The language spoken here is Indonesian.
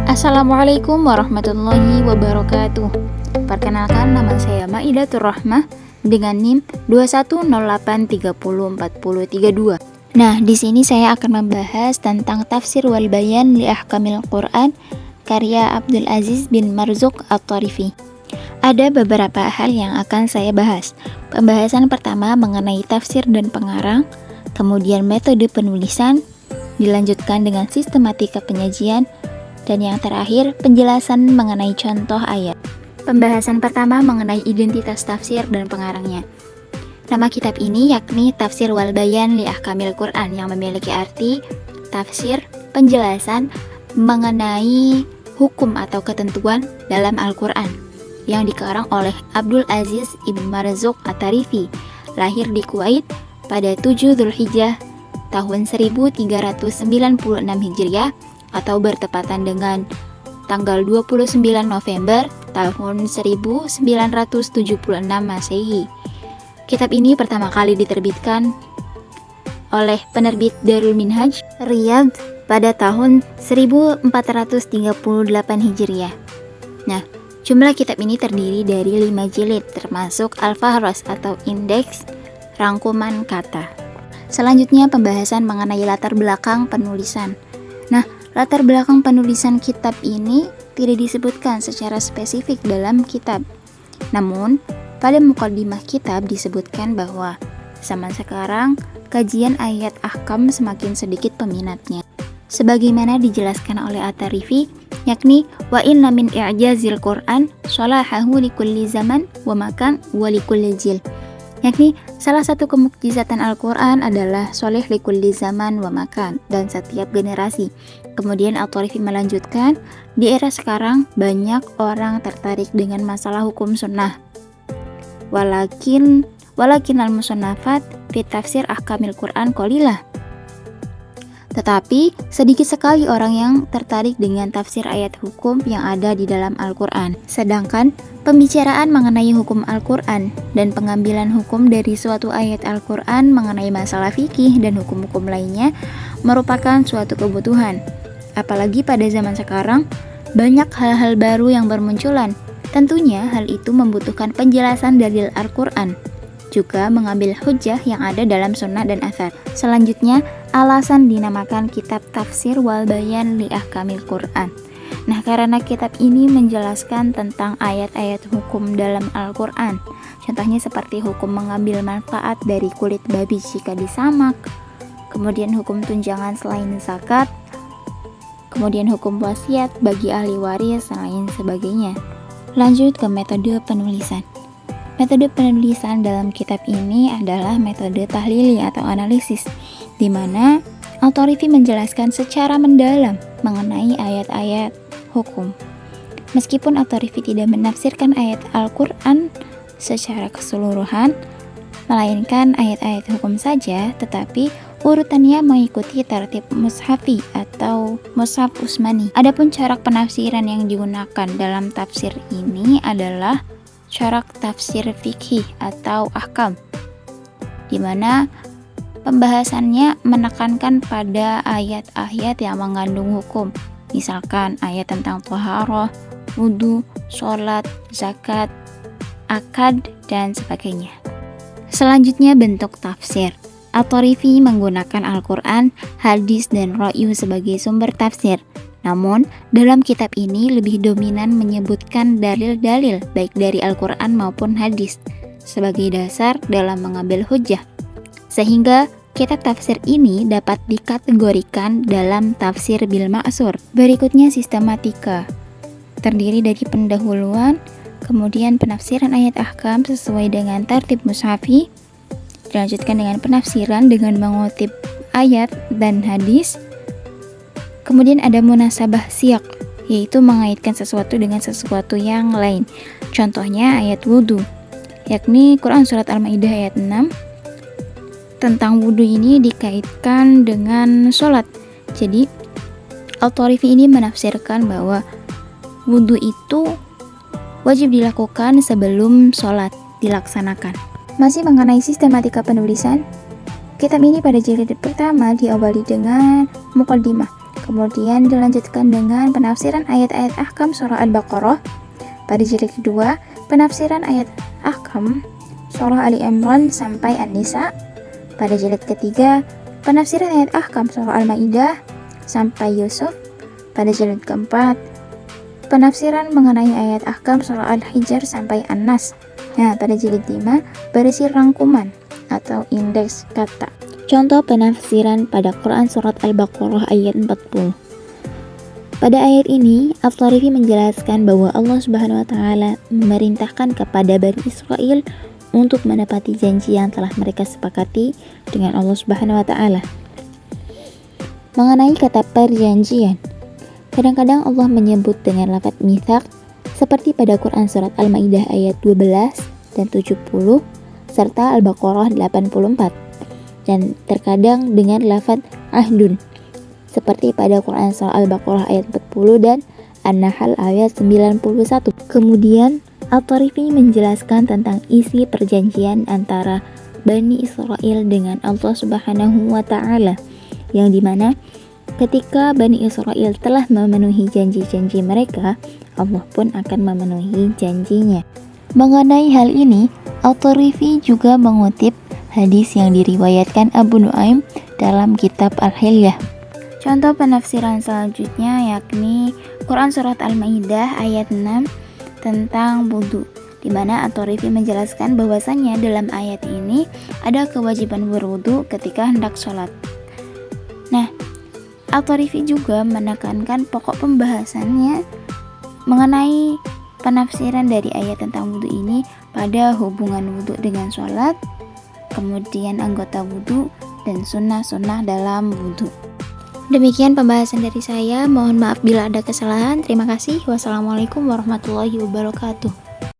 Assalamualaikum warahmatullahi wabarakatuh. Perkenalkan, nama saya Maidatur Rahmah dengan NIM 2108304032. Nah, di sini saya akan membahas tentang tafsir wal bayan li ahkamil Quran karya Abdul Aziz bin Marzuq At-Tharifi. Ada beberapa hal yang akan saya bahas. Pembahasan pertama mengenai tafsir dan pengarang, kemudian metode penulisan, dilanjutkan dengan sistematika penyajian, dan yang terakhir, penjelasan mengenai contoh ayat. Pembahasan pertama mengenai identitas tafsir dan pengarangnya. Nama kitab ini yakni Tafsir wal Bayan li Ahkamil Quran, yang memiliki arti tafsir, penjelasan mengenai hukum atau ketentuan dalam Al-Quran, yang dikarang oleh Abdul Aziz ibn Marzuq At-Tharifi, lahir di Kuwait pada 7 Dzulhijjah tahun 1396 Hijriah, atau bertepatan dengan tanggal 29 November tahun 1976 Masehi. Kitab ini pertama kali diterbitkan oleh penerbit Darul Minhaj, Riyadh pada tahun 1438 Hijriah. Nah, jumlah kitab ini terdiri dari 5 jilid, termasuk Al-Fahras atau indeks rangkuman kata. Selanjutnya pembahasan mengenai latar belakang penulisan. Nah, latar belakang penulisan kitab ini tidak disebutkan secara spesifik dalam kitab. Namun, pada mukaddimah kitab disebutkan bahwa zaman sekarang kajian ayat ahkam semakin sedikit peminatnya. Sebagaimana dijelaskan oleh At-Tharifi, yakni wa inna min i'jazil Qur'an shalahahu likulli zaman wa makan wa likulli jil. Yakni salah satu kemukjizatan Al-Quran adalah soleh likulli zaman wa makan, dan setiap generasi. Kemudian At-Tharifi melanjutkan, di era sekarang banyak orang tertarik dengan masalah hukum sunnah. Walakin al-musannafat fi tafsir ahkamil Quran qalilah. Tetapi sedikit sekali orang yang tertarik dengan tafsir ayat hukum yang ada di dalam Al-Quran. Sedangkan pembicaraan mengenai hukum Al-Quran dan pengambilan hukum dari suatu ayat Al-Quran mengenai masalah fikih dan hukum-hukum lainnya merupakan suatu kebutuhan. Apalagi pada zaman sekarang, banyak hal-hal baru yang bermunculan. Tentunya hal itu membutuhkan penjelasan dalil Al-Quran, juga mengambil hujjah yang ada dalam sunnah dan athar. Selanjutnya, alasan dinamakan kitab Tafsir wal Bayan li Ahkamil Quran. Nah, karena kitab ini menjelaskan tentang ayat-ayat hukum dalam Al-Quran. Contohnya seperti hukum mengambil manfaat dari kulit babi jika disamak, kemudian hukum tunjangan selain zakat, kemudian hukum wasiat bagi ahli waris, dan lain sebagainya. Lanjut ke metode penulisan. Metode penulisan dalam kitab ini adalah metode tahlili atau analisis, di mana At-Tharifi menjelaskan secara mendalam mengenai ayat-ayat hukum. Meskipun At-Tharifi tidak menafsirkan ayat Al-Quran secara keseluruhan, melainkan ayat-ayat hukum saja, tetapi urutannya mengikuti tertib mushafi atau mushaf Utsmani. Adapun corak penafsiran yang digunakan dalam tafsir ini adalah corak tafsir fikih atau ahkam, di mana pembahasannya menekankan pada ayat-ayat yang mengandung hukum, misalkan ayat tentang thaharah, wudu, sholat, zakat, akad, dan sebagainya. Selanjutnya bentuk tafsir. At-Tharifi menggunakan Al-Quran, hadis, dan ra'yu sebagai sumber tafsir. Namun, dalam kitab ini lebih dominan menyebutkan dalil-dalil baik dari Al-Quran maupun hadis sebagai dasar dalam mengambil hujjah. Sehingga kitab tafsir ini dapat dikategorikan dalam tafsir bil ma'sur. Berikutnya sistematika. Terdiri dari pendahuluan, kemudian penafsiran ayat ahkam sesuai dengan tertib mushafi, dilanjutkan dengan penafsiran dengan mengutip ayat dan hadis. Kemudian ada munasabah siyak, yaitu mengaitkan sesuatu dengan sesuatu yang lain. Contohnya ayat wudu, yakni Quran Surat Al-Ma'idah ayat 6. Tentang wudu ini dikaitkan dengan sholat. Jadi, At-Tharifi ini menafsirkan bahwa wudu itu wajib dilakukan sebelum sholat dilaksanakan. Masih mengenai sistematika penulisan, kitab ini pada jilid pertama diawali dengan muqaddimah. Kemudian dilanjutkan dengan penafsiran ayat-ayat ahkam surah Al-Baqarah. Pada jilid kedua, penafsiran ayat ahkam surah Ali Imran sampai An-Nisa. Pada jilid ketiga, penafsiran ayat ahkam surah Al-Maidah sampai Yusuf. Pada jilid keempat, penafsiran mengenai ayat ahkam surah Al-Hijr sampai An-Nas. Nah, pada jilid 5 berisi rangkuman atau indeks kata. Contoh penafsiran pada Quran surat Al-Baqarah ayat 40. Pada ayat ini, At-Tarifi menjelaskan bahwa Allah Subhanahu wa taala memerintahkan kepada Bani Israel untuk menepati janji yang telah mereka sepakati dengan Allah Subhanahu wa taala. Mengenai kata perjanjian, kadang-kadang Allah menyebut dengan lafaz mitsaq seperti pada Quran surat Al-Maidah ayat 12 dan 70 serta Al-Baqarah 84. Dan terkadang dengan lafaz ahdun seperti pada Quran surah Al-Baqarah ayat 40 dan An-Nahl ayat 91. Kemudian At-Tarifi menjelaskan tentang isi perjanjian antara Bani Israel dengan Allah Subhanahu wa taala, yang dimana ketika Bani Israel telah memenuhi janji-janji mereka, Allah pun akan memenuhi janjinya. Mengenai hal ini, At-Tarifi juga mengutip hadis yang diriwayatkan Abu Nuaim dalam kitab Al-Hilyah. Contoh penafsiran selanjutnya yakni Quran surat Al-Maidah ayat 6 tentang wudu, di mana At-Tarifi menjelaskan bahwasanya dalam ayat ini ada kewajiban berwudu ketika hendak sholat. Nah, At-Tarifi juga menekankan pokok pembahasannya mengenai penafsiran dari ayat tentang wudu ini pada hubungan wudu dengan sholat, kemudian anggota wudhu, dan sunnah-sunnah dalam wudhu. Demikian pembahasan dari saya, mohon maaf bila ada kesalahan. Terima kasih. Wassalamualaikum warahmatullahi wabarakatuh.